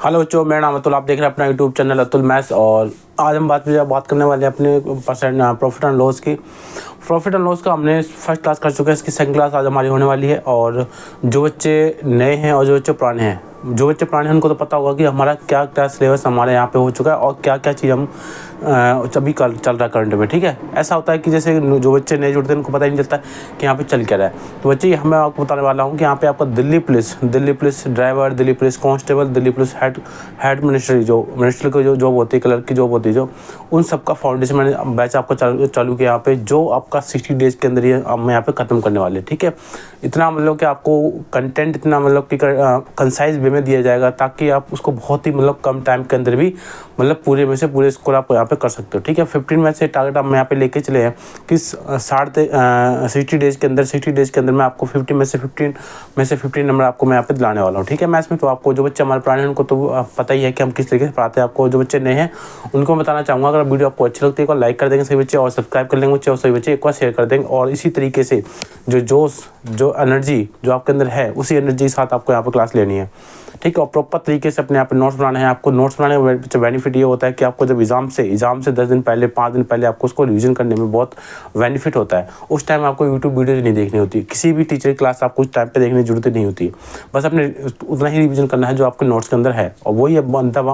Hello बच्चों, मेरा नाम अतुल। आप देख रहे हैं अपना यूट्यूब चैनल अतुल मैथ्स। और आज हम बात करने वाले हैं अपने प्रॉफिट एंड लॉस की। प्रॉफिट एंड लॉस का हमने फर्स्ट क्लास कर चुके हैं, इसकी सेकंड क्लास आज हमारी होने वाली है। और जो बच्चे नए हैं और जो बच्चे पुराने हैं, जो बच्चे पुराने हैं उनको तो पता होगा कि हमारा क्या क्या सिलेबस हमारे यहाँ पे हो चुका है और क्या क्या चीज़ हम अभी चल रहा है करंट में। ठीक है, ऐसा होता है कि जैसे जो बच्चे नए जुड़ते हैं उनको पता ही नहीं चलता कि यहाँ पे चल क्या रहा है। तो बच्चे मैं आपको बताने वाला हूँ कि यहाँ पे आपका Delhi police driver, Delhi police constable, Delhi police head ministry, जो मिनिस्ट्री की जो जॉब होती है, क्लर्क की जॉब होती है, जो उन सबका फाउंडेशन मैंने बैच आपको चालू किया यहाँ पे, जो आपका 60 डेज के अंदर ये हम यहाँ पे ख़त्म करने वाले। ठीक है, इतना मतलब कि आपको कंटेंट इतना मतलब कि कंसाइज वे में दिया जाएगा ताकि आप उसको बहुत ही मतलब कम टाइम के अंदर भी मतलब पूरे में से पूरे स्कोर आप यहाँ पे कर सकते हो। ठीक है, 15 में से टारगेट हम यहाँ पे लेके चले हैं कि 60 डेज के अंदर मैं आपको 15 में से 15 नंबर आपको मैं यहाँ पे दिलाने वाला हूँ। ठीक है, मैथ्स में। तो आपको जो बच्चे हमारे पुराने हैं उनको तो पता ही है कि हम किस तरीके से पढ़ाते हैं। आपको जो बच्चे नए हैं उनको मैं बताना चाहूँगा, अगर वीडियो आपको अच्छी लगती है तो लाइक कर देंगे सभी बच्चे, और सब्सक्राइब कर लेंगे बच्चे, और सभी बच्चे एक बार शेयर कर देंगे। और इसी तरीके से जो जोश, जो एनर्जी जो आपके अंदर है, उसी एनर्जी के साथ आपको यहाँ पर क्लास लेनी है। ठीक है, और प्रॉपर तरीके से अपने यहाँ पे नोट्स बनाने हैं। आपको नोट्स बनाने का बेनिफिट ये होता है कि आपको जब एग्जाम से 10 दिन पहले, 5 दिन पहले आपको उसको रिवीजन करने में बहुत बेनिफिट होता है। उस टाइम आपको यूट्यूब वीडियोज नहीं देखनी होती, किसी भी टीचर की क्लास आपको उस टाइम पे देखने की जरूरत नहीं होती। बस अपने उतना ही रिवीजन करना है जो आपके नोट्स के अंदर है, और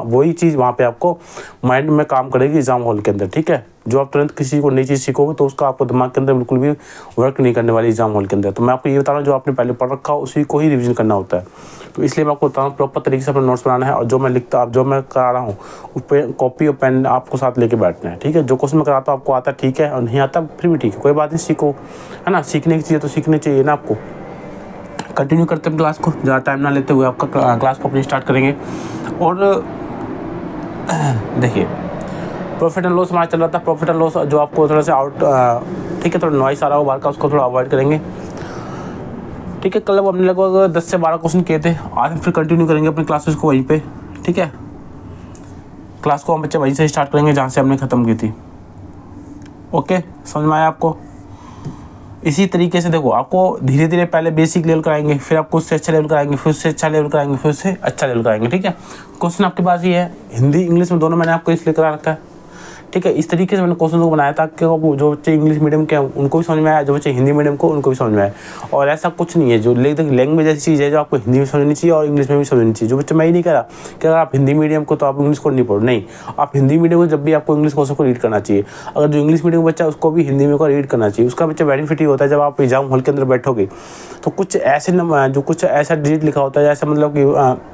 वही चीज़ वहाँ पर आपको माइंड में काम करेगी एग्जाम हॉल के अंदर। ठीक है, जो आप तुरंत किसी को नई चीज़ सीखोगे तो उसका आपको दिमाग के अंदर बिल्कुल भी वर्क नहीं करने वाली एग्जाम हॉल के अंदर। तो मैं आपको ये बता रहा हूँ, जो आपने पहले पढ़ रखा हो उसी को ही रिवीजन करना होता है। तो इसलिए मैं आपको बता रहा हूँ प्रॉपर तरीके से अपना नोट्स बनाना है, और जो मैं करा रहा हूँ उस पर कॉपी और पेन आपको साथ लेके बैठना है। ठीक है, जो क्वेश्चन मैं कराता हूँ आपको आता है, ठीक है, और नहीं आता फिर भी ठीक है, कोई बात नहीं, सीखो, है ना। सीखने की चीज़ तो सीखनी चाहिए ना आपको। कंटिन्यू करते हैं क्लास को, ज़्यादा टाइम ना लेते हुए आपका क्लास को अपनी स्टार्ट करेंगे। और देखिए, प्रॉफिट एंड लॉस हमारा चल रहा था। प्रॉफिट एंड लॉस जो आपको थोड़ा सा ठीक है, थोड़ा नॉइस आ रहा हो बाहर का, उसको थोड़ा अवॉइड करेंगे। ठीक है, कल हमने लगभग 10 से 12 क्वेश्चन किए थे, आज हम फिर कंटिन्यू करेंगे अपनी क्लासेस को वहीं पे। ठीक है, क्लास को हम बच्चे वहीं से स्टार्ट करेंगे जहाँ से हमने ख़त्म की थी। ओके, समझ में आया आपको? इसी तरीके से देखो, आपको धीरे धीरे पहले बेसिक लेवल कराएंगे, फिर आपको उससे अच्छा लेवल कराएंगे, फिर उससे अच्छा लेवल कराएंगे, फिर उससे अच्छा लेवल कराएंगे। ठीक है, क्वेश्चन आपके पास ये है, हिंदी इंग्लिश में दोनों मैंने आपको इसलिए करा रखा है। ठीक है, इस तरीके से मैंने क्वेश्चन को बनाया था कि जो बच्चे इंग्लिश मीडियम के हैं उनको भी समझ में आया, जो बच्चे हिंदी मीडियम को उनको भी समझ में आया। और ऐसा कुछ नहीं है, जो लैंग्वेज ऐसी चीज़ है जो आपको हिंदी में समझनी चाहिए और इंग्लिश में भी समझनी चाहिए। जो बच्चे मैं ही नहीं कह रहा कि अगर आप हिंदी मीडियम को तो आप इंग्लिश को नहीं पढ़ो, नहीं, आप हिंदी मीडियम को जब भी आपको इंग्लिश क्वेश्चन को रीड करना चाहिए। अगर जो इंग्लिश मीडियम बच्चा उसको भी हिंदी में को रीड करना चाहिए। उसका बच्चा बेनिफिट ही होता है, जब आप एग्जाम हॉल के अंदर बैठोगे तो कुछ ऐसा डिजिट लिखा होता है, जैसे मतलब कि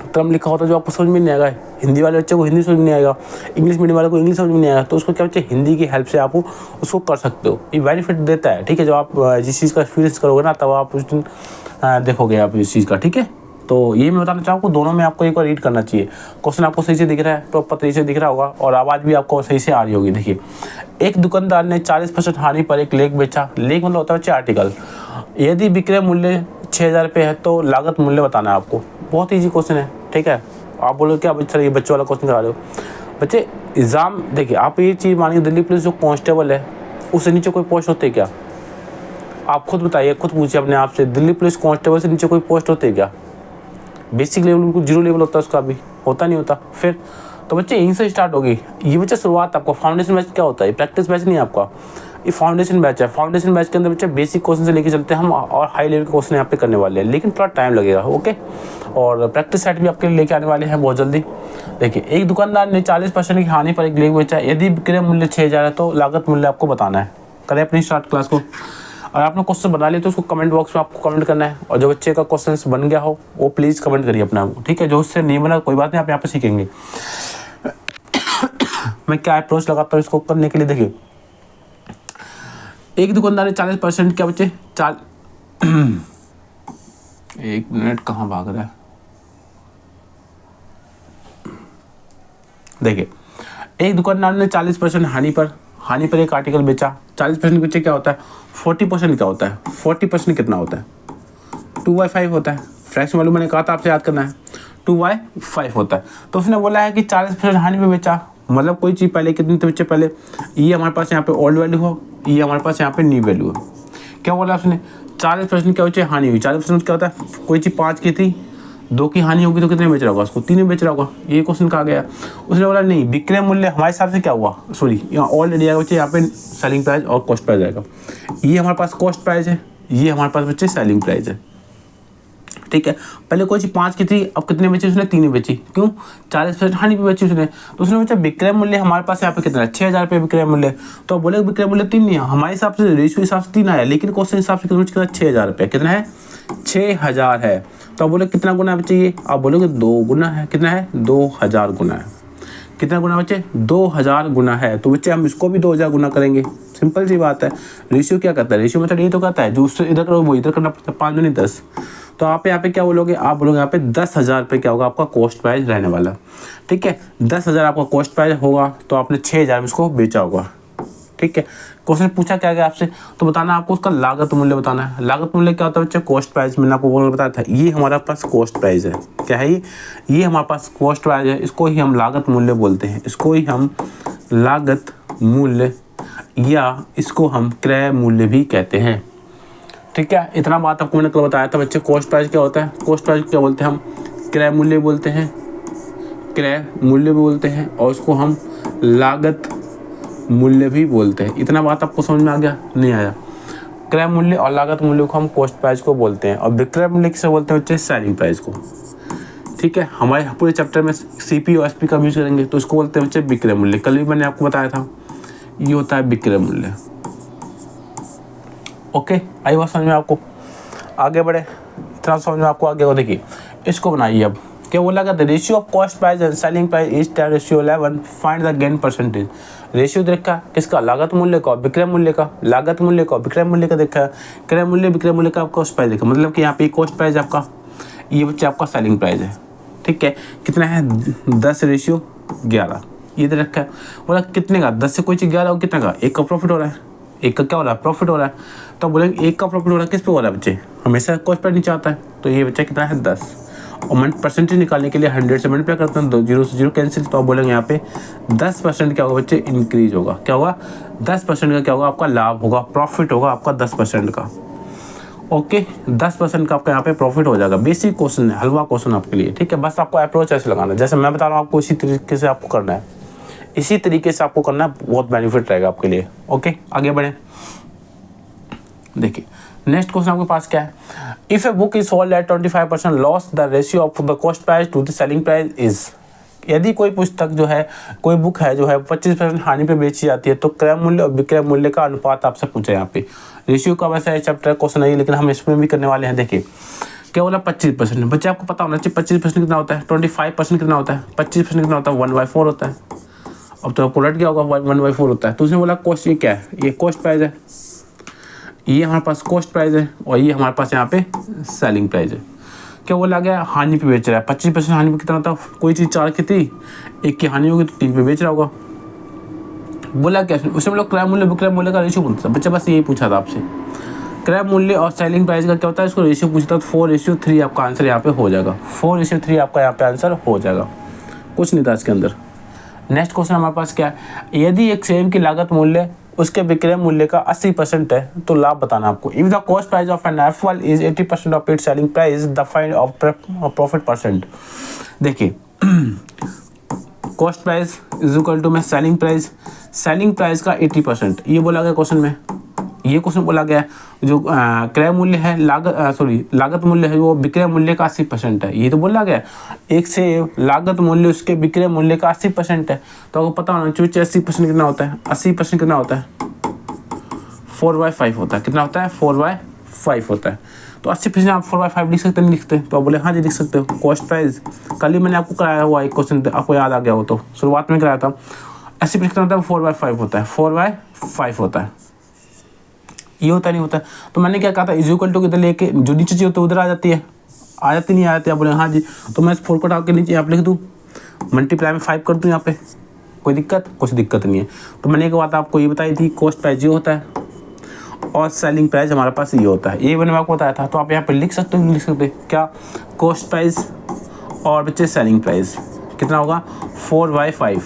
टर्म लिखा होता है जो आपको समझ में नहीं आएगा। हिंदी वाले बच्चे को हिंदी समझ में नहीं आएगा, इंग्लिश मीडियम वाले को इंग्लिश समझ में नहीं आएगा, तो उसको क्या बच्चे हिंदी की हेल्प से आप उसको कर सकते हो। ये बेनिफिट देता है। ठीक है, जब आप जिस चीज़ का एक्सपीरियंस करोगे ना, तब आप उस दिन देखोगे आप इस चीज़ का। ठीक है, तो ये मैं बताना चाहूँगा, दोनों में आपको एक बार रीड करना चाहिए। क्वेश्चन आपको सही से दिख रहा है, प्रॉपर तरीके से दिख रहा होगा, और आवाज़ भी आपको सही से आ रही होगी। देखिए, एक दुकानदार ने 40% हानि पर एक लेख बेचा। लेख मतलब होता है बच्चे आर्टिकल। यदि विक्रय मूल्य 6,000 रुपये है तो लागत मूल्य बताना है आपको। बहुत ईजी क्वेश्चन है। ठीक है, आप बोलोगे क्या बच्चा ये बच्चों वाला क्वेश्चन करा रहे हो? बच्चे एग्जाम देखिए, आप ये चीज़ मानिए, दिल्ली पुलिस जो कांस्टेबल है उससे नीचे कोई पोस्ट होती है क्या? आप खुद बताइए, खुद पूछिए अपने आप से, दिल्ली पुलिस कांस्टेबल से नीचे कोई पोस्ट होती है क्या? बेसिक लेवल बिल्कुल 0 लेवल होता है उसका, भी होता नहीं होता। फिर तो बच्चे यहीं से स्टार्ट होगी। ये बच्चे शुरुआत, आपका फाउंडेशन बैच क्या होता है? प्रैक्टिस बैच नहीं है आपका, ये फाउंडेशन बैच है। फाउंडेशन बैच के अंदर बच्चे बेसिक क्वेश्चन से लेके चलते हैं हम, और हाई लेवल के क्वेश्चन यहाँ पे करने वाले हैं, लेकिन थोड़ा टाइम लगेगा। ओके, और प्रैक्टिस सेट भी आपके लिए लेके आने वाले हैं बहुत जल्दी। देखिए, एक दुकानदार ने 40% की हानि पर एक लेख बेचा। यदि विक्रय मूल्य 6,000 है तो लागत मूल्य आपको बताना है। करें अपनी स्टार्ट क्लास को। और आपने क्वेश्चन बना लिया तो उसको कमेंट बॉक्स में आपको कमेंट करना है, और जो बच्चे का क्वेश्चन बन गया हो वो प्लीज़ कमेंट करिए अपना। ठीक है, जो उससे नहीं बना कोई बात नहीं, आप यहाँ पे सीखेंगे। मैं क्या अप्रोच लगाता हूँ इसको करने के लिए। देखिए, एक दुकानदार ने 40% क्या बच्चे एक मिनट, कहाँ भाग रहा है? देखिए, एक दुकानदार ने 40% हानि पर एक आर्टिकल बेचा। 40% बच्चे क्या होता है? 40% क्या होता है? 40% कितना होता है? 2/5 होता है। फ्रैक्शन वैल्यू मैंने कहा था आपसे याद करना है, 2/5 होता है। तो उसने बोला है कि 40% हानि पे बेचा, मतलब कोई चीज़ पहले कितने थे बच्चे? पहले ये हमारे पास यहाँ पे ओल्ड वैल्यू हो, ये हमारे पास यहाँ पे न्यू वैल्यू हो। क्या बोला उसने? 40% क्या बच्चे हानि हुई। 40% क्या होता है? कोई चीज़ 5 की थी, 2 की हानि होगी तो कितने बेच रहा होगा उसको, 3 में बेच रहा होगा। ये क्वेश्चन कहा गया। उसने बोला नहीं, विक्रय मूल्य हमारे हिसाब से क्या हुआ, सॉरी यहाँ ऑलरेडी आएगा बच्चे, यहाँ पे सेलिंग प्राइस और कॉस्ट प्राइस आएगा। ये हमारे पास कॉस्ट प्राइस है, ये हमारे पास बच्चे सेलिंग प्राइस है। ठीक है, पहले कोई चीज़ 5 की थी, अब कितने बेची उसने, 3 बेची। क्यों, 40% हानि पे बेची उसने। तो उसने बच्चा विक्रय मूल्य हमारे पास यहाँ पे कितना है, 6000 रुपये विक्रय मूल्य। तो अब बोले विक्रय मूल्य 3 नहीं है, हमारे हिसाब से रेशियो हिसाब से 3 आया, लेकिन क्वेश्चन हिसाब से कितना 6000 रुपये, कितना है 6000 है। तो अब बोले कितना गुना बच्चे, ये आप बोलोगे 2 गुना है। कितना है, 2000 गुना है। कितना गुना बच्चे, 2000 गुना है। तो बच्चे हम इसको भी 2000 गुना करेंगे, सिंपल सी बात है। रेशियो क्या करता है, रेशियो मतलब ये तो कहता है जो उससे इधर करो वो इधर करना पड़ता है, 5 दूनी 10। तो आप यहाँ पे क्या बोलोगे, आप बोलोगे यहाँ पे 10,000 रुपये क्या होगा आपका कॉस्ट प्राइस रहने वाला। ठीक है, 10,000 आपका कॉस्ट प्राइस होगा, तो आपने 6000 में इसको बेचा होगा। ठीक है, क्वेश्चन पूछा क्या गया आपसे, तो बताना आपको उसका लागत मूल्य बताना है। लागत मूल्य क्या होता है बच्चे, कॉस्ट प्राइस। मैंने आपको बताया था, ये हमारा पास कॉस्ट प्राइस है। क्या है ये हमारे पास कॉस्ट प्राइस है, इसको ही हम लागत मूल्य बोलते हैं, इसको ही हम लागत मूल्य या इसको हम क्रय मूल्य भी कहते हैं। ठीक है, इतना बात आपको मैंने कल बताया था बच्चे। कॉस्ट प्राइस क्या होता है, कॉस्ट प्राइस क्या बोलते हैं हम, क्रय मूल्य बोलते हैं, क्रय मूल्य भी बोलते हैं, और इसको हम लागत मूल्य भी बोलते हैं। इतना बात आपको समझ में आ गया, नहीं आया। क्रय मूल्य और लागत मूल्य को हम कॉस्ट प्राइस को बोलते हैं, और विक्रय मूल्य किसे बोलते हैं बच्चे, सेलिंग प्राइस को। ठीक है, हमारे पूरे चैप्टर में सीपी और एसपी का यूज करेंगे, तो इसको बोलते हैं बच्चे विक्रय मूल्य। कल भी मैंने आपको बताया था, ये होता है विक्रय मूल्य। ओके, आई बात समझ में आपको, आगे बढ़े, इतना समझ में आपको आगे हो। देखिए इसको बनाइए। अब क्या बोला गया, ratio of cost price and selling price is 10:11, find the gain percentage. Ratio देखा किसका, लागत मूल्य का, विक्रय मूल्य का, लागत मूल्य का, विक्रय मूल्य का देखा, क्रय मूल्य विक्रय मूल्य का, कॉस्ट प्राइस देखा। मतलब कि यहाँ पे कॉस्ट प्राइस आपका, ये बच्चे आपका सेलिंग प्राइस है। ठीक है, कितना है 10:11, ये दे रखा है। बोला कितने का, 10 से कोई चीज़ 11 हो, कितना का, 1 का प्रॉफिट हो रहा है, 1 का क्या हो रहा है, प्रॉफिट हो रहा है। तो बोलेंगे 1 का प्रॉफिट हो रहा है, किस पे हो रहा है बच्चे, हमेशा कॉस्ट प्राइस नीचे आता है। तो ये बच्चा कितना है 10, और परसेंटेज निकालने के लिए 100 से मल्टीप्लाई करते हैं, 0 से 0 कैंसिल। तो आप बोलेंगे यहाँ पे 10% क्या होगा बच्चे, इंक्रीज होगा। क्या होगा, 10% का क्या होगा आपका लाभ होगा, प्रॉफिट होगा आपका 10% का। ओके, 10% का आपका यहाँ पे प्रॉफिट हो जाएगा। बेसिक क्वेश्चन है, हलवा क्वेश्चन आपके लिए। ठीक है, बस आपको अप्रोच ऐसे लगाना है, जैसे मैं बता रहा हूँ आपको इसी तरीके से आपको करना है, इसी तरीके से आपको करना है, बहुत बेनिफिट रहेगा आपके लिए। ओके, आगे बढ़े। देखिए नेक्स्ट क्वेश्चन आपके पास क्या है, if a book is sold at 25% loss, the ratio of the cost price to the selling price is. यदि कोई पुस्तक जो है, कोई बुक है जो है 25% हानि पे बेची जाती है, तो क्रय मूल्य और विक्रय मूल्य का अनुपात आपसे पूछा है। यहाँ पे रेशियो का वैसे चैप्टर क्वेश्चन नहीं, लेकिन हम इसमें भी करने वाले हैं। देखिए क्या बोला, 25%। बच्चे आपको पता होना चाहिए 25% कितना होता है, 25% कितना होता है, 25% कितना होता है, 1/4 होता है। अब तो आपको रट गया होगा 1/4 होता है। तो उसने बोला कॉस्ट, ये क्या है, ये कॉस्ट प्राइस है, ये हमारे पास कॉस्ट प्राइस है, और ये हमारे पास यहाँ पे सेलिंग प्राइस है। क्या बोला गया, हानि पे बेच रहा है। 25% हानि पे कितना होता है, कोई चीज़ 4 की थी, 1 की हानि होगी तो 3 पे बेच रहा होगा। बोला क्या उसने, बोला क्रय मूल्य विक्रय मूल्य का रेशियो बनता था। बच्चा बस यही पूछा था आपसे, क्रय मूल्य और सेलिंग प्राइस का क्या होता है, इसको रेशियो पूछता, तो 4:3 आपका आंसर यहाँ पे हो जाएगा। 4:3 आपका यहाँ पे आंसर हो जाएगा, कुछ नहीं था इसके अंदर। नेक्स्ट क्वेश्चन हमारे पास क्या है, यदि एक सेब की लागत मूल्य उसके विक्रय मूल्य का 80% है, तो लाभ बताना आपको। If the cost price of an apple is 80% of its selling price, the find of profit percent. देखिए cost price is equal to में सेलिंग प्राइस, सेलिंग प्राइस का 80%, ये बोला गया क्वेश्चन में। ये क्वेश्चन बोला गया है जो क्रय मूल्य है, लागत मूल्य है वो विक्रय मूल्य का 80% है। ये तो बोला गया एक से लागत मूल्य उसके विक्रय मूल्य का 80% है। तो आपको पता होना चाहिए 80% कितना होता है, 80% कितना होता है, 4/5 होता है। कितना होता है, 4/5 होता है। तो 80% आप 4/5 लिख सकते, नहीं लिखते? तो आप बोले हाँ जी लिख सकते हो। कॉस्ट प्राइस कल ही मैंने आपको कराया हुआ एक क्वेश्चन, आपको याद आ गया हो तो, शुरुआत में कराया था। 80% कितना होता है, 4/5 होता है, 4/5 होता है। ये होता नहीं होता। तो मैंने क्या कहा था, इज इक्वल टू किधर लेके जो नीचे चाहिए तो उधर आ जाती है, आ जाती नहीं आ जाती। आप बोले हाँ जी, तो मैं इस 4 को उठा के नीचे यहाँ पे लिख दूँ, मल्टीप्लाई में 5 कर दूँ यहाँ पे, कोई दिक्कत? कुछ दिक्कत नहीं है। तो मैंने एक बात आपको ये बताई थी, कॉस्ट प्राइस ये होता है और सेलिंग प्राइस हमारे पास ये होता है। ये मैंने आपको बताया था। तो आप यहाँ पे लिख सकते हो, लिख सकते क्या, कॉस्ट प्राइस और बच्चे सेलिंग प्राइस कितना होगा, 4/5,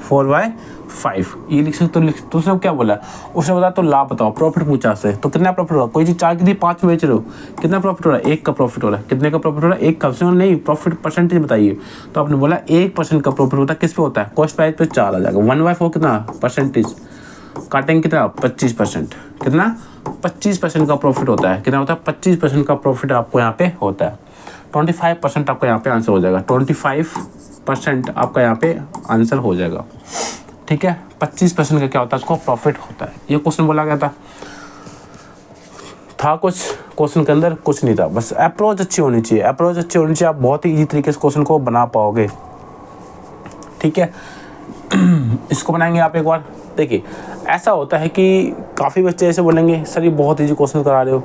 4/5 ये लिख सकते हो। तो उसने क्या बोला, उसने बताया तो लाभ बताओ, प्रॉफिट पूछा से, तो कितना प्रॉफिट होगा। कोई चीज़ 4 की थी 5 बेच रहे हो, कितना प्रॉफिट हो रहा है, 1 का प्रॉफिट हो रहा है। कितने का प्रॉफिट हो रहा है, 1 का। नहीं, प्रॉफिट परसेंटेज बताइए। तो आपने बोला 1% का प्रॉफिट होता है, किस पे होता है, कॉस्ट प्राइस पे 4 आ जाएगा। 1/4 कितना परसेंटेज काटेंगे, कितना 25%, कितना 25% का प्रॉफिट होता है। कितना होता है, 25% का प्रॉफिट आपको यहाँ पे होता है। 25% आपका यहाँ पे आंसर हो जाएगा। 25% आपका यहाँ पे आंसर हो जाएगा, ठीक है। 25% का क्या होता है, उसको प्रॉफिट होता है। ये क्वेश्चन बोला गया था कुछ क्वेश्चन के अंदर कुछ नहीं था, बस अप्रोच अच्छी होनी चाहिए। अप्रोच अच्छी होनी चाहिए, आप बहुत ही इजी तरीके से क्वेश्चन को बना पाओगे, ठीक है। इसको बनाएंगे आप एक बार। देखिए ऐसा होता है कि काफ़ी बच्चे ऐसे बोलेंगे सर ये बहुत इजी क्वेश्चन करा रहे हो।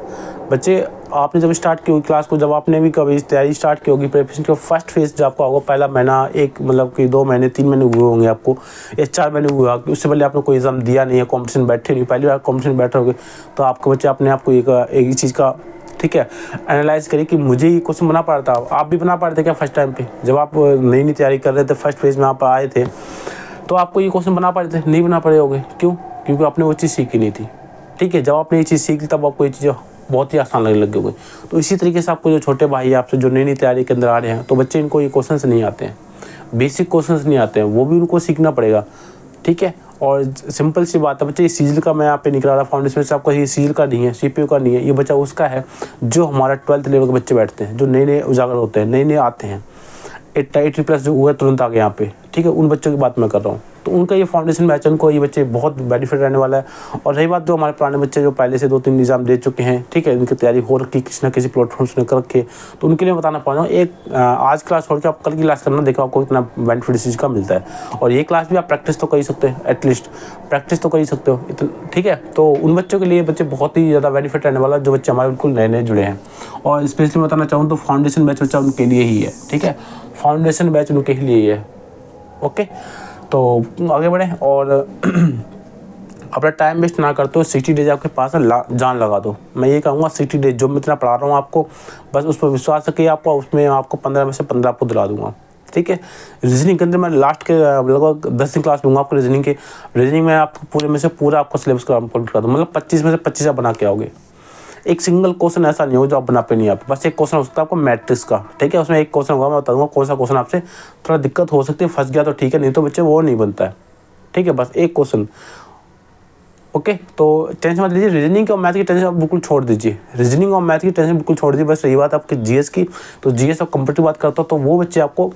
बच्चे आपने जब स्टार्ट की होगी क्लास को, जब आपने भी कभी तैयारी स्टार्ट की होगी, प्रिपरेशन की फर्स्ट फेज जो आपका होगा, पहला महीना, एक मतलब कि 2 महीने 3 महीने हुए होंगे आपको, या 4 महीने हुए होंगे, उससे पहले आपने कोई एग्जाम दिया नहीं है, कॉम्पिटिशन बैठे नहीं, पहली बार कॉम्पिटिशन बैठे होगे, तो आपके बच्चे अपने आप को एक चीज़ का, ठीक है, एनालाइज करिए कि मुझे ये क्वेश्चन बना पा रहा था। आप भी बना पा रहे थे क्या फर्स्ट टाइम पे, जब आप नई तैयारी कर रहे थे, फर्स्ट फेज में आप आए थे, तो आपको ये क्वेश्चन बना पा रहे थे, नहीं बना पा रहे होगे। क्यों, क्योंकि आपने वो चीज़ सीखी नहीं थी, ठीक है। जब आपने ये चीज़ सीख ली तब आपको ये चीज़ें बहुत ही आसान लगने लग गई। तो इसी तरीके से आपको जो छोटे भाई आपसे जो नई तैयारी के अंदर आ रहे हैं, तो बच्चे इनको ये क्वेश्चन नहीं आते हैं, बेसिक क्वेश्चन नहीं आते हैं, वो भी उनको सीखना पड़ेगा, ठीक है। और सिंपल सी बात है बच्चे, ये सीजल का मैं यहाँ पे निकला रहा फाउंडेशन से, आपका ये सीजल का नहीं है, CPU का नहीं है, ये बच्चा उसका है जो हमारा 12th लेवल के बच्चे बैठते हैं, जो नए नए उजागर होते हैं, नए नए आते हैं, 80+ जो हुआ तुरंत आ गए यहाँ पे, ठीक है। उन बच्चों की बात मैं कर रहा हूँ, तो उनका ये फाउंडेशन बैच, उनको ये बच्चे बहुत बेनिफिट रहने वाला है। और रही बात जो हमारे पुराने बच्चे जो पहले से 2-3 एग्जाम दे चुके हैं, ठीक है, उनकी तैयारी हो रखी किसी न किसी प्लेटफॉर्म से कर रखे, तो उनके लिए बताना पा रहा हूँ। एक आज क्लास छोड़ के आप कल की क्लास करना, देखो आपको कितना बेनिफिट इस चीज़ का मिलता है। और ये क्लास भी आप प्रैक्टिस तो कर ही सकते हो, एटलीस्ट प्रैक्टिस तो कर ही सकते हो इतना, ठीक है। तो उन बच्चों के लिए बच्चे बहुत ही ज़्यादा बेनिफिट रहने वाला है, जो बच्चे हमारे बिल्कुल नए नए जुड़े हैं। और स्पेशली बताना चाहूँ तो फाउंडेशन बैच बच्चा उनके लिए ही है, ठीक है। फाउंडेशन बैच उनके लिए ही है, ओके। तो आगे बढ़ें और अपना टाइम वेस्ट ना करते हो। 60 डेज आपके पास है, जान लगा दो। मैं ये कहूँगा 60 डेज जो मैं इतना पढ़ा रहा हूँ आपको, बस उस पर विश्वास रखिए, आपको उसमें आपको 15 में से 15 आपको दिला दूंगा, ठीक है। रीजनिंग के अंदर मैं लास्ट के लगभग 10वीं क्लास दूंगा आपको रीजनिंग के। रीजनिंग में आपको पूरे में से पूरा आपको सिलेबस कंप्लीट कर दूँ, मतलब 25 में से 25 आप बना के आओगे। एक सिंगल क्वेश्चन ऐसा नहीं हो जो आप बना पे नहीं आते। बस एक क्वेश्चन हो सकता है आपको मैट्रिक्स का, ठीक है, उसमें एक क्वेश्चन होगा, मैं बता दूंगा कौन सा क्वेश्चन आपसे थोड़ा दिक्कत हो सकती है, फंस गया तो ठीक है, नहीं तो बच्चे वो नहीं बनता है, ठीक है। बस एक क्वेश्चन, ओके। तो टेंशन मत लीजिए, रीजनिंग और मैथ की टेंशन आप बिल्कुल छोड़ दीजिए, रीजनिंग और मैथ की टेंशन बिल्कुल छोड़ दीजिए। बस रही बात आपकी जीएस की, तो जीएस और कंप्यूटर की बात करता हूँ, तो वो बच्चे आपको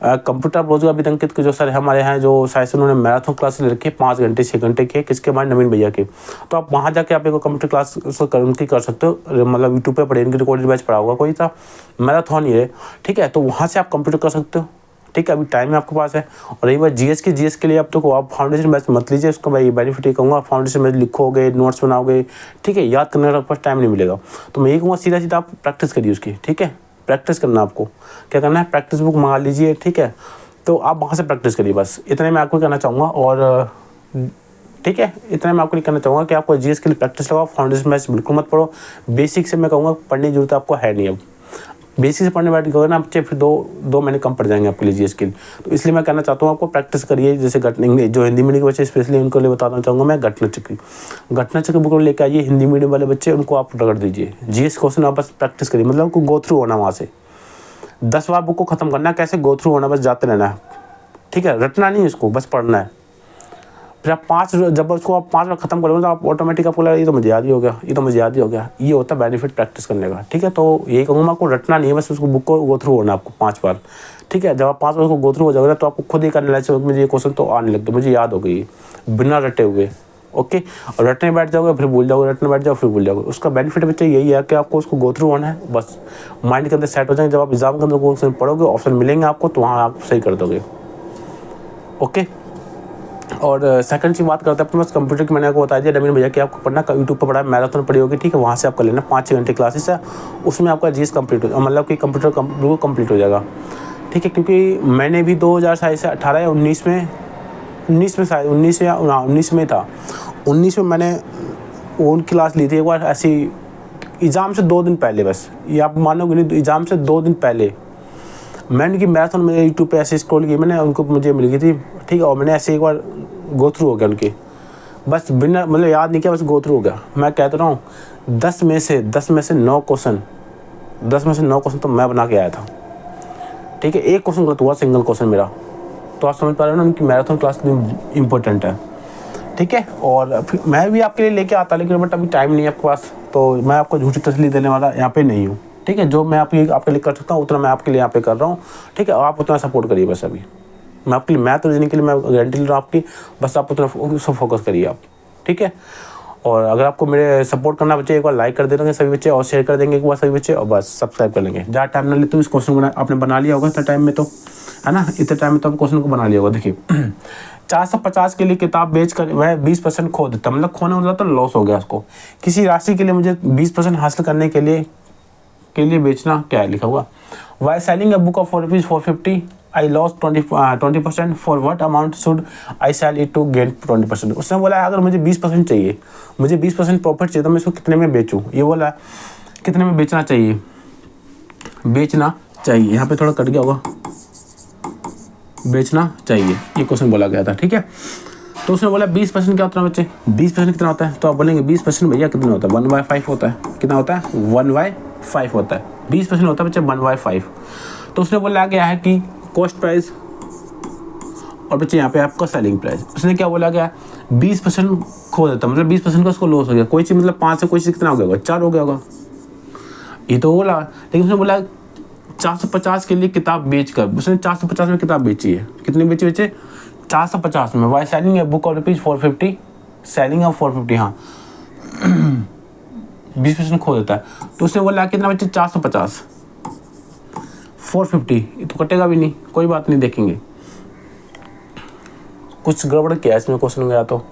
कंप्यूटर रोजगार भी अंकित के जो सर हमारे यहाँ, जो शायद से उन्होंने मैराथन क्लास ले रखी है 5 घंटे 6 घंटे की, किसके हमारे नवीन भैया के, तो आप वहाँ जाके आप एक कंप्यूटर क्लास उनकी कर सकते हो, मतलब यूट्यूब पर पढ़े, इनकी रिकॉर्डेड बैच पढ़ा होगा कोई सा मैराथन ही है, ठीक है। तो वहाँ से आप कंप्यूटर कर सकते हो, ठीक है, अभी टाइम आपके पास है। और रही बात जीएस के लिए, अब तो आप फाउंडेशन बैच मत लीजिए, उसका मैं बेनिफिट ये कहूँगा, फाउंडेशन बैच लिखोगे, नोट्स बनाओगे, ठीक है, याद करने का पास टाइम नहीं मिलेगा। तो मैं ये कहूँगा सीधा सीधा आप प्रैक्टिस करिए उसकी, ठीक है। प्रैक्टिस करना, आपको क्या करना है, प्रैक्टिस बुक मंगा लीजिए, ठीक है। तो आप वहाँ से प्रैक्टिस करिए, बस इतने मैं आपको कहना चाहूँगा। और ठीक है, इतना मैं आपको कहना चाहूँगा कि आपको जीएस के लिए प्रैक्टिस लगाओ, फाउंडेशन बैच बिल्कुल मत पढ़ो। बेसिक से मैं कहूँगा पढ़ने की जरूरत आपको है नहीं, अब बेसिक से पढ़ने बैठ गए ना बच्चे, फिर दो महीने कम पड़ जाएंगे आपके लिए जीएस के लिए। तो इसलिए मैं कहना चाहता हूँ आपको प्रैक्टिस करिए। जैसे जो हिंदी मीडियम के बच्चे स्पेशली उनको लिए बताना चाहूँगा मैं, घटना चक्र बुक लेकर आइए, हिंदी मीडियम वाले बच्चे उनको आप रगड़ दीजिए। जीएस क्वेश्चन आप बस प्रैक्टिस करिए, मतलब उनको गो थ्रू होना, वहाँ से 10 बार बुक को खत्म करना, कैसे गो थ्रू होना, बस जाते रहना है, ठीक है। रटना नहीं, इसको बस पढ़ना है। फिर आप जब उसको आप 5 बार खत्म करोगे तो आप ऑटोमेटिक आपको लगेगा ये तो मुझे याद ही हो गया, ये तो मुझे याद ही हो गया। ये होता है बेनिफिट प्रैक्टिस करने का, ठीक है। तो यही कहूँगा, आपको रटना नहीं है, बस उसको बुक को गो थ्रू होना आपको 5 बार, ठीक है। जब आप 5 बार उसको गो थ्रू हो जाएगा तो आपको खुद ही करने लगे, मुझे ये क्वेश्चन तो आने लगता, मुझे याद हो गई बिना रटे हुए, ओके। और रटने बैठ जाओगे फिर भूल जाओगे, रटने बैठ जाओ फिर भूल जाओगे। उसका बेनिफिट बच्चे यही है कि आपको उसको गो थ्रू होना है, बस माइंड के अंदर सेट हो जाएंगे। जब आप एग्जाम के अंदर क्वेश्चन पढ़ोगे, ऑप्शन मिलेंगे आपको, तो वहाँ आप सही कर दोगे, ओके। और सेकंड चीज बात करते हैं अपने पास कंप्यूटर की, मैंने आपको बता दिया नवीन भैया कि आपको पढ़ना यूट्यूब पर पढ़ा है, मैराथन पढ़ी होगी, ठीक है। वहाँ से आप कर लेना, 5-6 घंटे क्लासेस है, उसमें आपका जीएस कंप्लीट हो, मतलब कि कंप्यूटर कंप्लीट हो जाएगा, ठीक है। क्योंकि मैंने भी 2018 या 19 में शायद 19 में था, 19 में मैंने ओन क्लास ली थी एक बार, ऐसी एग्ज़ाम से 2 दिन पहले, बस ये आप मानोगे नहीं, एग्ज़ाम से 2 दिन पहले मैंने उनकी मैराथन मेरे यूट्यूब पे ऐसे स्क्रॉल की मैंने, उनको मुझे मिल गई थी, ठीक है, और मैंने ऐसे एक बार गो थ्रू हो गया उनकी, बस बिना मतलब याद नहीं किया, बस गो थ्रू हो गया। मैं कहता रहा हूँ 10 में से 9 क्वेश्चन, 10 में से 9 क्वेश्चन तो मैं बना के आया था, ठीक है। एक क्वेश्चन गलत हुआ, सिंगल क्वेश्चन मेरा। तो आप समझ पा रहे हो ना उनकी मैराथन क्लास कितनी इंपॉर्टेंट है, ठीक है। और फिर मैं भी आपके लिए लेके आता, लेकिन बट अभी टाइम नहीं है आपके पास, तो मैं आपको झूठी तसल्ली देने वाला यहाँ पे नहीं हूँ, ठीक है। जो मैं आपके लिए कर सकता हूँ उतना मैं आपके लिए यहाँ पे कर रहा हूँ, ठीक है। आप उतना सपोर्ट करिए बस। अभी मैं आपके लिए मैथ देने के लिए मैं गारंटी ले रहा हूँ आपकी, बस आप उतना फोकस करिए आप, ठीक है। और अगर आपको मेरे सपोर्ट करना बच्चे, एक बार लाइक कर देंगे सभी बच्चे, और शेयर कर देंगे एक बार सभी बच्चे, और बस सब्सक्राइब कर लेंगे। ज़्यादा टाइम ना ले, तो इस क्वेश्चन को आपने बना लिया होगा इतना टाइम में, तो है ना, इतने टाइम में तो आप क्वेश्चन को बना लिया होगा। देखिए 450 के लिए किताब बेचकर वह 20% खो देता, मतलब खोने मतलब तो लॉस हो गया उसको। किसी राशि के लिए मुझे 20% हासिल करने के लिए बेचना, क्या है लिखा हुआ, by selling a book of ₹450 I loss 20% for what amount should I sell it to gain 20%। उसने बोला अगर मुझे 20% चाहिए, मुझे 20% प्रॉफिट चाहिए, तो मैं इसको कितने में बेचूं। ये बोला कितने में बेचना चाहिए, यहाँ पे थोड़ा कट गया होगा, बेचना चाहिए, ये क्वेश्चन बोला गया था, ठीक है। तो उसने बोला 20% क्या होता है बच्चे, 20% कितना होता है, तो आप बोलेंगे 20% भैया कितना होता है, 1/5 होता है। कितना होता है, 1/5 होता है। 20% होता है बच्चे 1/5। तो उसने बोला गया है कि कॉस्ट प्राइस और बच्चे यहाँ पे आपका सेलिंग प्राइस। उसने क्या बोला गया, 20% खो देता, मतलब 20% का उसको लॉस हो गया। कोई चीज़ मतलब 5 से कोई चीज़ कितना हो गया होगा, 4 हो गया होगा, ये तो बोला। लेकिन उसने बोला 450 के लिए किताब बेचकर, उसने 450 में किताब बेची है। कितनी बेची बच्चे, 450 में। By selling a book of ₹450, selling of 450, हाँ 20% खो देता है। तो उसने बोला कितना बच्चे, 450, 450, ये तो कटेगा भी नहीं, कोई बात नहीं, देखेंगे कुछ गड़बड़ किया इसमें क्वेश्चन गया। तो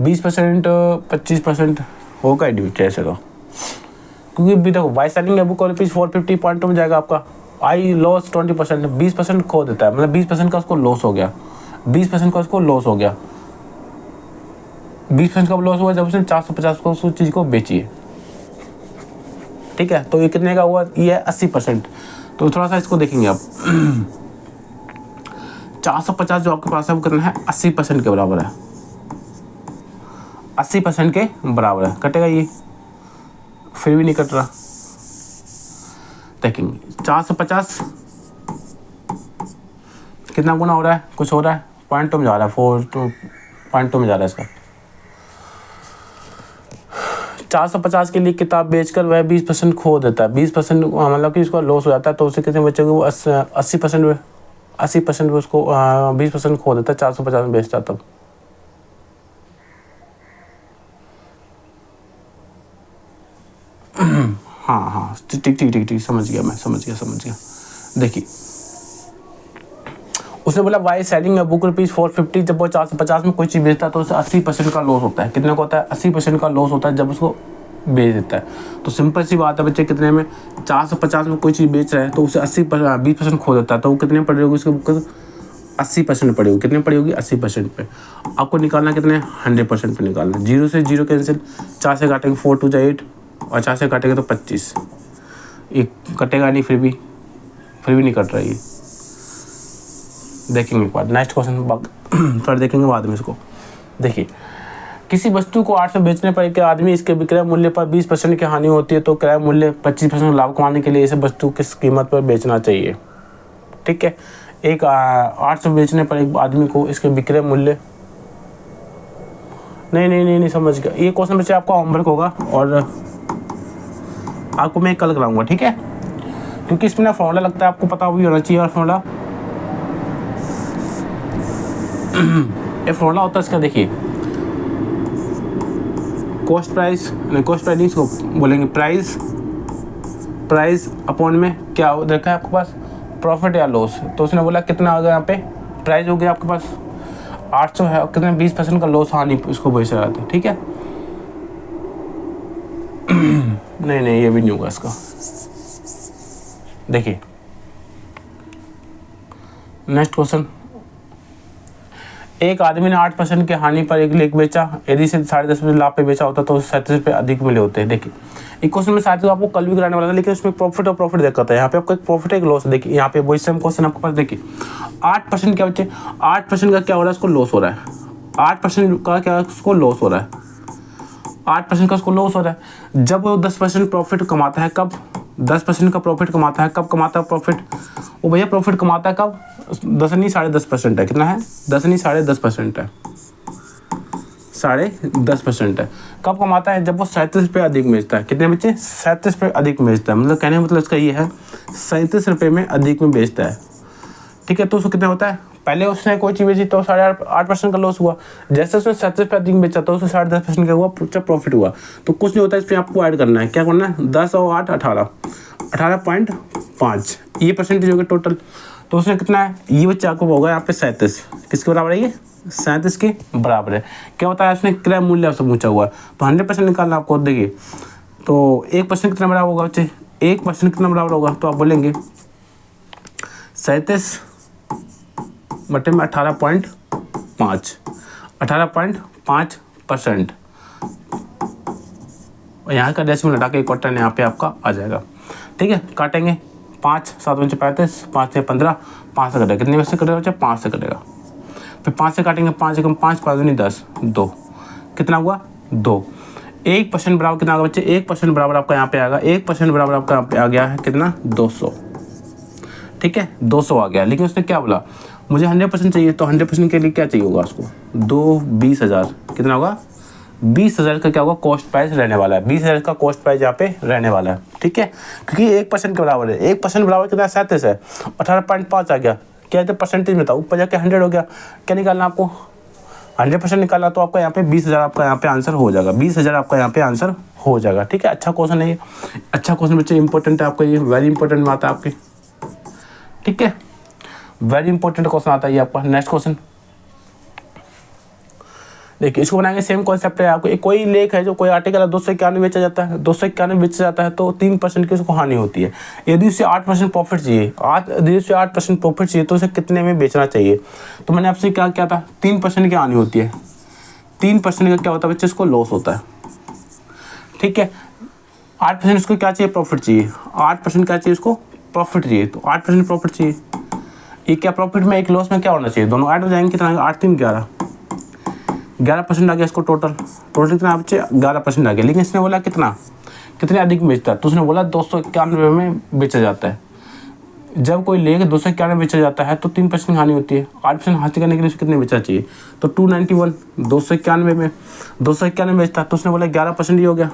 20% 25% होगा ही नहीं ऐसे तो, क्योंकि भी देखो by selling a book of ₹450 point में जाएगा आपका। आई लॉस 20%, 20% खो देता है, मतलब 20% का उसको लॉस हो गया, 20% का उसको लॉस हो गया। 20% का लॉस हुआ जब उसने 450 को उस चीज़ को बेची है, ठीक है। तो ये कितने का हुआ, ये है 80%। तो थोड़ा सा इसको देखेंगे आप 450 जो आपके पास है वो कितना है, 80% के बराबर है, 80% के बराबर है। कटेगा ये, फिर भी नहीं कट रहा। देखेंगे 450 कितना गुना हो रहा है, कुछ हो रहा है, पॉइंटों में जा रहा है, 4 to पॉइंटों में जा रहा है इसका। 450 के लिए किताब बेचकर वह 20% खो देता है, 20% मतलब कि उसका लॉस हो जाता है। तो उसे कितने बच्चे को 80% में, 80% में उसको 20% खो देता है, 450 में बेचता तब। हाँ ठीक, समझ गया। देखिए उसने बोला वाई सेलिंग अ बुक ₹450, जब वो 450 में कोई चीज़ बेचता है तो उसे 80% का लॉस होता है। कितने का होता है, 80% का लॉस होता है जब उसको बेच देता है। तो सिंपल सी बात है बच्चे, कितने में, 450 में कोई चीज़ बेच रहा है तो उसे 20% खो देता है, तो वो कितने पड़ी होगी उसकी बुक, 80% पड़ी होगी। कितने पड़ी होगी, 80% पे। आपको निकालना कितने, 100% पे निकालना। 0 से 0 कैंसिल, 4 से काटेंगे 4 2 जा 8, और 4 से काटेंगे तो 25, ये कटेगा नहीं, फिर भी नहीं कट रहा है ये। देखेंगे एक बार नेक्स्ट क्वेश्चन थोड़ा देखेंगे बाद में इसको। देखिए किसी वस्तु को 8 में बेचने पर एक आदमी इसके विक्रय मूल्य पर 20% की हानि होती है, तो क्रय मूल्य 25% लाभ कमाने के लिए इसे वस्तु किस कीमत पर बेचना चाहिए, ठीक है। एक 8 में बेचने पर एक आदमी को इसके विक्रय मूल्य, नहीं समझ गया। ये क्वेश्चन बच्चे आपका होमवर्क होगा और आपको मैं कल कराऊंगा, ठीक है, क्योंकि इसमें ना फॉर्मूला लगता है, आपको पता भी होना चाहिए। और फॉर्मूला ये फॉर्मूला होता है इसका, देखिए कॉस्ट प्राइस नहीं, इसको बोलेंगे प्राइस अपॉन में क्या देखा है आपके पास, प्रॉफिट या लॉस। तो उसने बोला कितना आ गया, यहाँ पे प्राइस हो गया आपके पास 800 है, कितने 20% का लॉस हानि उसको बेच रहा था, ठीक है। नहीं ये भी नहीं होगा इसका। देखिए नेक्स्ट क्वेश्चन, एक आदमी ने 8% की हानि पर एक लेख बेचा, यदि इसे 10.5% लाभ पे बेचा होता तो उसे 37 अधिक मिले होते। देखिए एक क्वेश्चन में शायद आपको कल भी कराने वाला था, लेकिन उसमें प्रॉफिट और प्रॉफिट देखा था। यहाँ पे आपको एक प्रॉफिट एक लॉस। देखिए यहाँ पे वही सेम क्वेश्चन आपके पास। देखिए 8% क्या बच्चे, 8% का क्या हो रहा है, उसको लॉस हो रहा है। 8% का क्या उसको लॉस हो रहा है, 8% का उसको लॉस हो रहा है। जब वो 10% प्रॉफिट कमाता है, कब 10% का प्रॉफिट कमाता है, कब कमाता है प्रॉफिट, वो भैया प्रॉफिट कमाता है कब, 10 नहीं 10.5% है। कितना है, 10 नहीं 10.5% है, 10.5% है। कब कमाता है, जब वो 37 रुपये अधिक बेचता है। कितने बच्चे, 37 रुपये अधिक बेचता है। मतलब कहने का मतलब इसका ये है 37 रुपये में अधिक में बेचता है। ठीक है, तो उसको कितना होता है, पहले उसने कोई चीज़ बेची तो 8.5% का लॉस हुआ। जैसे उसने 37 रुपये अधिक बेचा तो उसको 10.5% का हुआ प्रॉफिट हुआ। तो कुछ नहीं होता, इस पर आपको ऐड करना है। क्या करना है, 10 और 8 18.5 ये परसेंटेज हो गया टोटल। तो उसने कितना है, ये बच्चे आपको होगा यहाँ पे 37, किसके बराबर है ये, 37 के बराबर है। क्या होता है, उसने क्रय मूल्य आपसे पूछा हुआ है, तो 100% निकालना आपको। देखिए तो 1% कितना बराबर होगा बच्चे, 1% कितना बराबर होगा, तो आप बोलेंगे 37 बटे में 18.5, 18.5%। और यहाँ का डेसिमल हटा के क्वार्टर यहाँ पे आपका आ जाएगा। ठीक है, काटेंगे 5 7 5 35, 5 से 15, 5 से कटेगा। कितने में से कटेगा बच्चे, 5 से कटेगा। फिर 5 से काटेंगे, 5 से कम 5, 5 नहीं 10, 2, कितना हुआ 2। 1% बराबर कितना होगा बच्चे, 1% बराबर आपका यहाँ पे आएगा, 1% बराबर आपका यहाँ पे आ गया है कितना, 200। ठीक है, 200 आ गया। लेकिन उसने क्या बोला, मुझे 100% चाहिए, तो 100% के लिए क्या चाहिए होगा उसको, 20,000। कितना होगा, 20,000 का क्या होगा कॉस्ट प्राइस रहने वाला है। 20,000 का कॉस्ट प्राइस यहाँ पे रहने वाला है। ठीक है, क्योंकि 1% के बराबर है। 1% बराबर कितना, 37 है, 18.5 आ गया। क्या है परसेंटेज में था, ऊपर जाके 100 हो गया। क्या निकालना आपको, 100% निकालना, तो आपका यहाँ पे 20,000 आपका यहाँ पे आंसर हो जाएगा। 20,000 आपका यहाँ पे आंसर हो जाएगा। ठीक है, अच्छा क्वेश्चन है ये, अच्छा क्वेश्चन बच्चे, इंपॉर्टेंट है आपका ये, वेरी इंपॉर्टेंट में आता है आपके। ठीक है, वेरी इंपॉर्टेंट क्वेश्चन आता है ये आपका। नेक्स्ट क्वेश्चन देखिए, इसको बनाएंगे, सेम कॉन्सेप्ट है आपको। एक कोई लेख है जो कोई आर्टिकल 291 बेचा जाता है, 291 बेचा जाता है, तो 3% की उसको हानि होती है। यदि उसे 8% प्रॉफिट चाहिए, यदि उसे 8% प्रॉफिट चाहिए तो उसे कितने में बेचना चाहिए। तो मैंने आपसे क्या किया था, 3% की हानि होती है। 3% का क्या होता है बच्चे, इसको लॉस होता है। ठीक है, 8% इसको क्या चाहिए, प्रॉफिट चाहिए। 8% क्या चाहिए, इसको प्रॉफिट चाहिए। तो 8% प्रॉफिट चाहिए। ये क्या प्रॉफिट में एक लॉस में क्या होना चाहिए, दोनों ऐड हो जाएंगे। कितना, 8 3 11, 11% आ गया इसको। टोटल कितना बच्चे, 11% आ गया। लेकिन इसने बोला कितने अधिक बेचता है, तो उसने बोला 291 में बेचा जाता है। जब कोई लेके 291 में बेचा जाता है तो 3% हानि होती है। 8% हासिल करने के लिए उसे कितने बेचा चाहिए, तो 291, 291 में 291 बेचता है, तो उसने बोला 11% ही हो गया।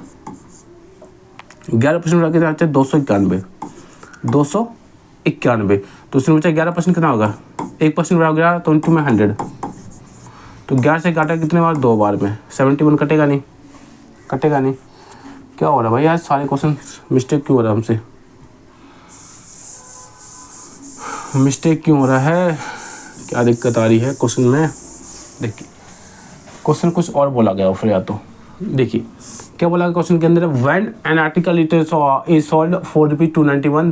11% बड़ा कितना बच्चे, 291, 291। तो उसने पूछा 11% कितना होगा, 1% बड़ा हो गया, तो इनटू में 100। तो 11 से काटा कितने बार, 2 बार में, 71 कटेगा नहीं, कटेगा नहीं। क्या हो रहा है भाई, आज सारे क्वेश्चन मिस्टेक क्यों हो रहा है हमसे, मिस्टेक क्यों हो रहा है, क्या दिक्कत आ रही है क्वेश्चन में। देखिए क्वेश्चन कुछ और बोला गया फिर, या तो देखिए क्या बोला क्वेश्चन के अंदर, when an article it is sold for ₹291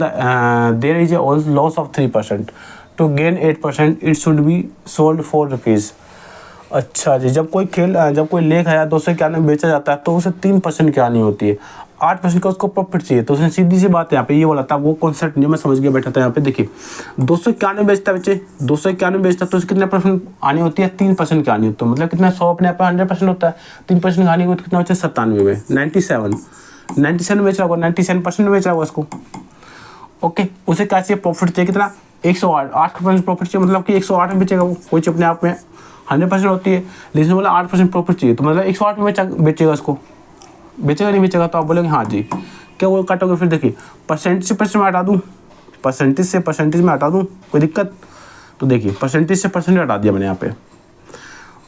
there is a loss of 3%, to gain 8% it should be sold ₹4। अच्छा जी, जब कोई लेख है 291 में बेचा जाता है तो उसे 3% की हानि होती है। 8% का उसको प्रॉफिट चाहिए, तो उसने सीधी सी बात यहाँ पे ये बोला था, वो कॉन्सेप्ट जो मैं समझ गया बैठा था यहाँ पे। देखिए 291 बेचता है बच्चे, 291 बेचता है तो उसे कितना परसेंट हानि होती है, 3% की हानि होती है। मतलब कितना, 100 अपने आप 100% होता है, 3% की हानि होती है, कितना बच्चे 97 में, 97 बेच रहा होगा, 97% बेच रहा होगा उसको। ओके, उसे क्या चाहिए, प्रॉफिट चाहिए कितना, 108, 8% प्रॉफिट चाहिए। मतलब कि 108 में बेचेगा वो, कोई अपने आप में 100% होती है, लेकिन बोला 8% प्रॉफिट चाहिए, तो मतलब 108 में बेचेगा उसको, बेचेगा नहीं बेचेगा, तो आप बोलेंगे हाँ जी। क्या वो काटोगे, फिर देखिए परसेंटेज से परसेंट में हटा दूँ, परसेंटेज से परसेंटेज में हटा दूँ, कोई दिक्कत। तो देखिए परसेंटेज से परसेंटेज हटा दिया मैंने यहाँ पे।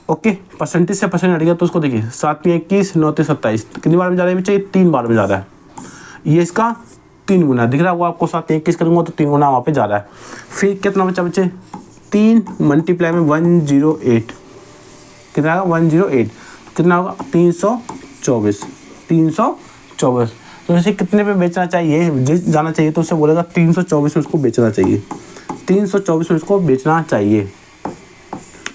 ओके, परसेंटेज से परसेंट हट गया, तो उसको देखिए 7 में 21, 9 27, कितनी बार में जा रहा है बच्चे, 3 बार में जा रहा है। ये इसका 3 गुना दिख रहा है वो आपको, 7 में 21 करूँगा तो 3 गुना वहाँ पे जा रहा है। फिर कितना बच्चा बच्चे, 3 मल्टीप्लाई में 108, कितना आएगा 108, कितना होगा 324, 324। तो इसे कितने पे बेचना चाहिए, जाना चाहिए, तो उसे बोलेगा 324 में उसको बेचना चाहिए, 324 में उसको बेचना चाहिए।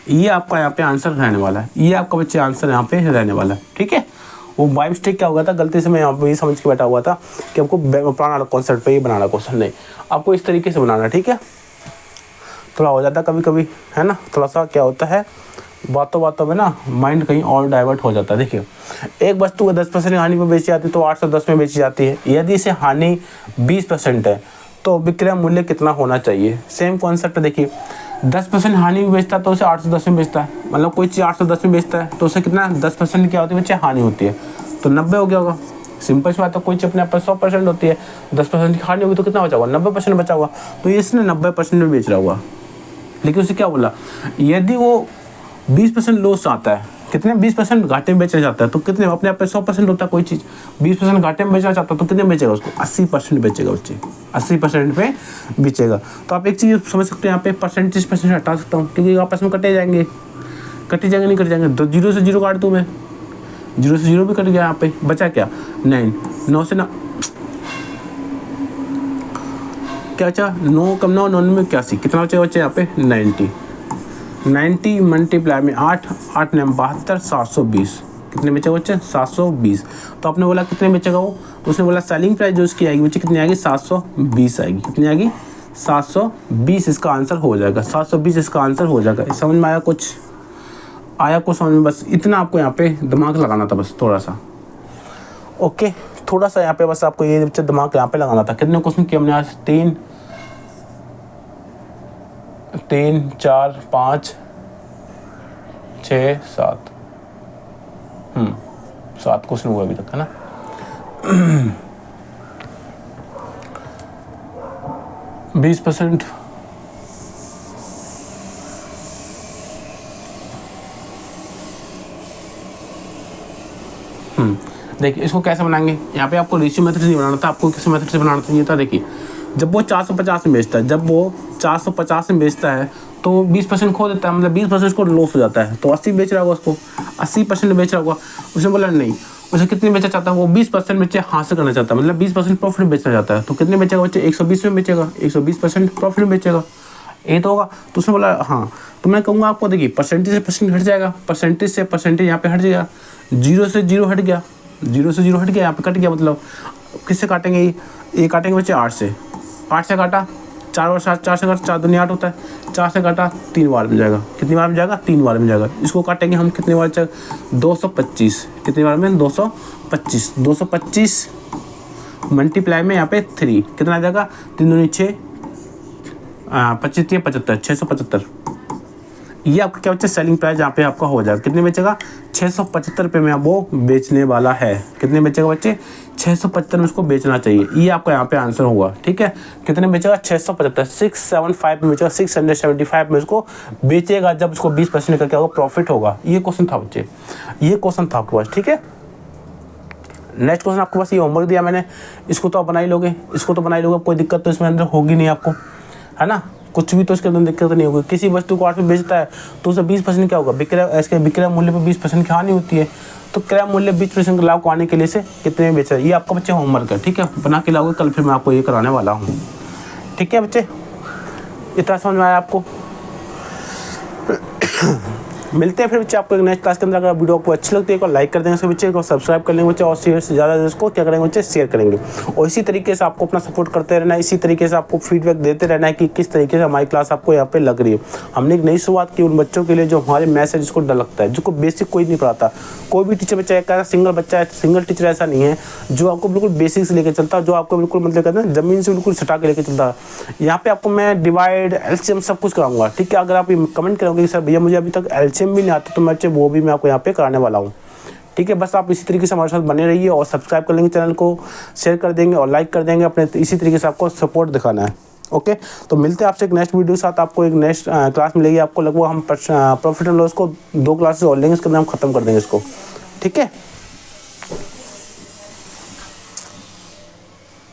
ये आपका यहाँ पे आंसर रहने वाला है, ये आपका बच्चे आंसर यहाँ पे रहने वाला है। ठीक है, वो बाय मिस्टेक क्या हुआ था, गलती से मैं यहाँ पे ये समझ के बैठा हुआ था कि हमको पुराना कॉन्सेप्ट पे ही बनाना क्वेश्चन, नहीं, आपको इस तरीके से बनाना। ठीक है, थोड़ा हो जाता कभी कभी, है ना, थोड़ा सा क्या होता है, बातों बातों में ना माइंड कहीं और डाइवर्ट हो जाता है। देखिए, एक वस्तु को 10% हानि पर बेची जाती है तो 810 में बेची जाती है। यदि इसे हानि 20% है तो विक्रय मूल्य कितना होना चाहिए। सेम कॉन्सेप्ट देखिए, 10% हानि में बेचता है तो उसे 810 में बेचता है, मतलब कोई चीज़ 810 में बेचता है तो उसे कितना 10% क्या होती है बच्चे, हानि होती है, तो 90 हो गया होगा। सिंपल सी बात है, कोई चीज़ अपने आप 100% होती है, 10% की हानि होगी तो कितना बचा होगा, 90% बचा होगा, तो इसने 90% में बेच रहा होगा। लेकिन उसे क्या बोला, यदि वो 20% लॉस आता है, कितने 20% घाटे में बेचा जाता है तो कितने, अपने आप पे 100% होता है कोई चीज़, 20% घाटे में बेचना चाहता है तो कितने बेचेगा उसको, 80% बेचेगा बच्चे, 80% पे बेचेगा। तो आप एक चीज़ समझ सकते हैं, यहाँ पे परसेंटेज हटा सकता हूँ क्योंकि आपस में कटे जाएंगे नहीं कट जाएंगे, तो 0 से 0 काट दूँ मैं, 0 से 0 भी कट गया, यहाँ पे बचा क्या 9, 9 से ना क्या बचा, 9 कम 9 9 में 81, कितना बचेगा बच्चे यहाँ पे 90 मल्टीप्लाई में 8 8 ने 72, 720, कितने बेचेगा बच्चे 720। तो आपने बोला कितने बेचेगा वो, तो उसने बोला सेलिंग प्राइस जो उसकी आएगी बच्चे कितनी आएगी 720 आएगी, कितनी आएगी 720, इसका आंसर हो जाएगा 720, इसका आंसर हो जाएगा। समझ में आया कुछ समझ में, बस इतना आपको यहाँ पे दिमाग लगाना था, बस थोड़ा सा। ओके, थोड़ा सा यहाँ पे बस आपको ये बच्चे दिमाग यहाँ पे लगाना था। कितने क्वेश्चन किए हमने आज, 3 4 5 6 7 7 क्वेश्चन हुआ अभी तक, है ना। 20%, देखिए इसको कैसे बनाएंगे, यहाँ पे आपको रेशियो मेथड से नहीं बनाना था, आपको किस मेथड से बनाना चाहिए था। देखिए, जब वो 450 में बेचता है, जब वो 450 में बेचता है तो 20% खो देता है, मतलब 20% को लॉस हो जाता है, तो 80 बेच रहा होगा उसको, 80% बेच रहा होगा। उसने बोला नहीं, उसे कितने बेचा चाहता है, वो 20% बच्चे हासिल करना चाहता है, मतलब 20% प्रॉफिट बेचना चाहता है, तो कितने बेचेगा बच्चे 120 में बेचेगा, 120% प्रॉफिट में बेचेगा, ये तो होगा। तो उसने बोला हाँ, तो मैं कहूँगा आपको, देखिए परसेंटेज से परसेंट हट जाएगा, परसेंटेज से परसेंटेज यहाँ पे हट जाएगा, 0 से 0 हट गया, 0 से 0 हट गया, यहाँ पे कट गया, मतलब किससे काटेंगे, ये काटेंगे बच्चे 8 से, 8 से काटा, 4 और 7, 4 से काटा 4 दूनी 8 होता है, 4 से काटा 3 बार मिल जाएगा, कितनी बार मिल जाएगा 3 बार मिल जाएगा। इसको काटेंगे हम कितनी बार, 225, कितनी बार में 225, 225 मल्टीप्लाई में यहाँ पे 3, कितना आ जाएगा 3 दूनी 6, 25 75, 675। ये आपका क्या बच्चा सेलिंग प्राइस यहाँ पे आपका हो जाएगा, कितने बेचेगा 675 रुपये में वो बेचने वाला है, कितने बेचेगा बच्चे 675 में उसको बेचना चाहिए, ये आपका यहाँ पे आंसर होगा। ठीक है, कितने बेचेगा 675, 675 में बेचेगा, 675 में उसको बेचेगा जब उसको 20% का क्या होगा प्रॉफिट होगा। ये क्वेश्चन था बच्चे, ये क्वेश्चन था आपके पास। ठीक है, नेक्स्ट क्वेश्चन आपके पास ये होमवर्क दिया मैंने, इसको तो आप बना ही लोगे, इसको तो बना ही लोगे, कोई दिक्कत तो इसमें अंदर होगी नहीं आपको, है ना, कुछ भी तो इसके अंदर दिक्कत नहीं होगी। किसी वस्तु को 8 में बेचता है तो उसे 20% क्या होगा, इसके विक्रय मूल्य पर 20% की हानि होती है, तो क्रय मूल्य 20% का लाभ को आने के लिए से कितने में बेच रहा है, ये आपका बच्चे होमवर्क है। ठीक है, बना के लाओगे कल, फिर मैं आपको ये कराने वाला हूँ। ठीक है बच्चे, इतना समझ में आया आपको। मिलते हैं फिर बच्चे आपको एक नेक्स्ट क्लास के अंदर। अगर वीडियो आपको अच्छी लगती है तो लाइक कर देंगे सभी बच्चे को, सब्सक्राइब कर लेंगे बच्चे, और शेयर से ज़्यादा इसको क्या करेंगे बच्चे शेयर करेंगे। और इसी तरीके से आपको अपना सपोर्ट करते रहना है, इसी तरीके से आपको फीडबैक देते रहना है कि किस तरीके से हमारी क्लास आपको यहाँ पे लग रही है। हमने एक नई शुरुआत की उन बच्चों के लिए जो हमारे मैथ्स है जिसको डर लगता है, जिसको बेसिक कोई नहीं पढ़ाता। कोई भी टीचर बच्चा एक सिंगल बच्चा है, सिंगल टीचर ऐसा नहीं है जो आपको बिल्कुल बेसिक से लेकर चलता है, जो आपको बिल्कुल मतलब कहते हैं ज़मीन से बिल्कुल सटा के लेकर चलता है। यहाँ पे आपको मैं डिवाइड, एलसीएम सब कुछ कराऊंगा। ठीक है, अगर आप कमेंट करोगे कि सर भैया मुझे अभी तक एलसीएम भी नहीं आता, तो मैं वो भी मैं आपको यहाँ पे कराने वाला हूँ। ठीक है, बस आप इसी तरीके से हमारे साथ बने रहिए और सब्सक्राइब कर लेंगे चैनल को, शेयर कर देंगे और लाइक कर देंगे, अपने इसी तरीके से आपको सपोर्ट दिखाना है। ओके, तो मिलते हैं आपसे एक नेक्स्ट वीडियो के साथ। आपको एक नेक्स्ट क्लास मिलेगी, आपको लगभग हम प्रॉफिट एंड लॉस को 2 क्लासेस और लेंगे, इसके अंदर हम खत्म कर देंगे इसको। ठीक है।